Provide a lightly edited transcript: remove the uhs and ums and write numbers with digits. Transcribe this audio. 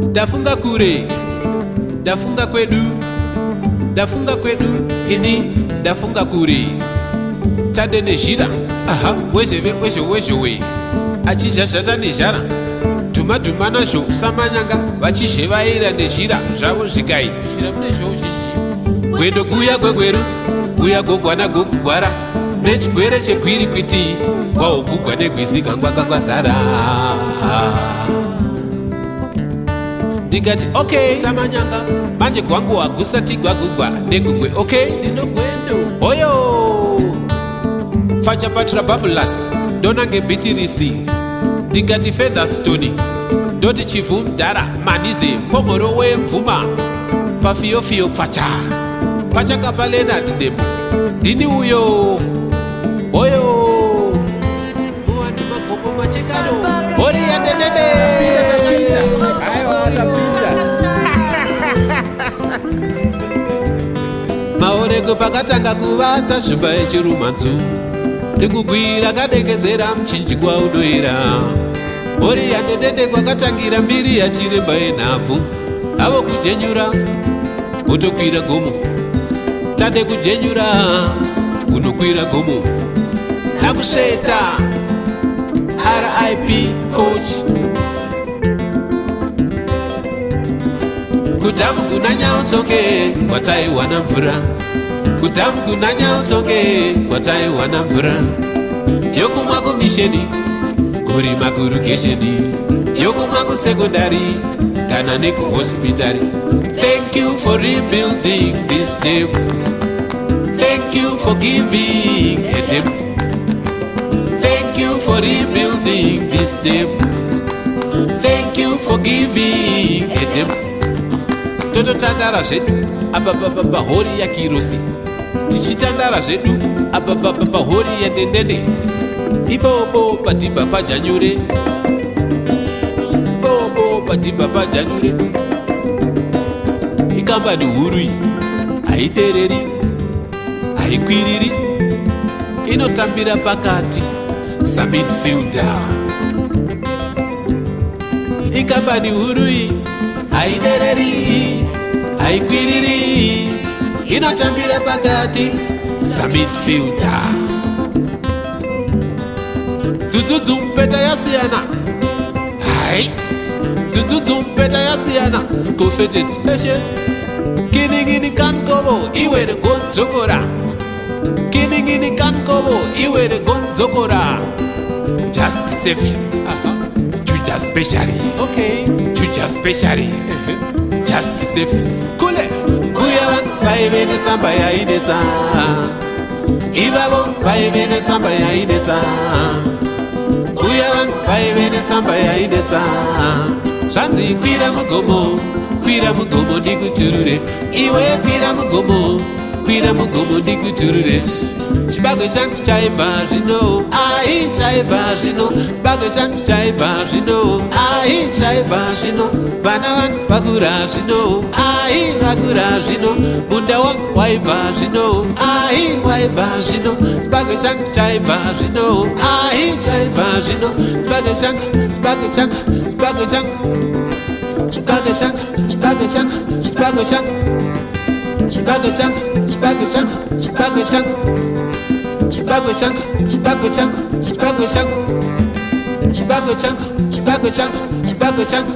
Ndafunga kure, ndafunga kwedu, ndafunga kwedu, ini ndafunga kure. Tade nejira, aha, wezhewe, achizhazhata nejara. Duma nazvo samanyanga, vachizhevaira nejira, zvavo zvikai. Zvira mune zvo zhinji. Gwendo guya gwegweru, guya gogwana gogugwara. Nechigwere chegwiri kwiti, gwahogugwa negwizi gangwagangwazara. Ndikati okay samanyanga, manje gwangu wagusati gwagugwa negugwe okay ndino gwendo oyo facha patra babulas ndonange bitirisi. Ndikati featherstone ndoti chivu mdhara manize pomoro wemvuma pafiyofiyo pacha pachakapalena ndidemo ndini uyo oyo muwani magopo machekano Horiya Ndendende. Maoreko pakatanga kuvata shumba yechirumanzu ndikugwira kadengezera mchinjikwa unoira. Horiya Ndendende kwakatangira mbiri yachiremba yenhabvu avo kujenyura votokwira gomo. Tade kujenyura kunokwira gomo nakusveta RIP coach kudhamu kunanya utonge kwataiwana mvura. Kudhamu kunanya utonge kwataiwana mvura. Yokumwa kumisheni kurima kurugesheni. Yokumwa kusekondari kana nekuhospitari. Thank you for rebuilding this name. Thank you for giving a name. Thank you for rebuilding this name. Thank you for giving a name. Tototandara zvedu apa Horiya Kirosi, tichitandara zvedu apa Horiya Ndendende. Ibobo padhibha pajanyure, ibobo padhibha pajanyure. Ikambani huru haidereri haikwiriri, inotambira pakati samidfielder. Ikambani huru haidereri haikwiriri, inotambira pakati samidfielder. Tututu mpeta yasiyana, hai tututu mpeta yasiyana. Skofetet eshe kiningini kankobo iwere gonzokora. Kiningini kankobo iwere gonzokora. Just safe, chucha specially, okay, chucha specially, just safe. Kule kuya vaivene tsamba yainetsa, ivavo vaivene tsamba yainetsa. Kuya vaivene tsamba yainetsa. Zvanzi kwira mugomo ndikuturure. Iwe kwira mugomo ndikuturure. Chibagwe changu chaibva zvino, ai chaibva zvino. Chibagwe changu chaibva zvino, ai chaibva zvino. Vana vangu vakura zvino, ai vakura zvino. Munda wangu waibva zvino, ai waibva zvino. Chibagwe changu chaibva zvino, ai chaibva zvino. Chibagwe changu, chibagwe changu, chibagwe changu. Chibagwe changu, chibagwe changu, chibagwe changu. Chibagwe changu, chibagwe changu, chibagwe changu. Chibagwe changu, chibagwe changu, chibagwe changu. Chibagwe changu, chibagwe changu, chibagwe changu.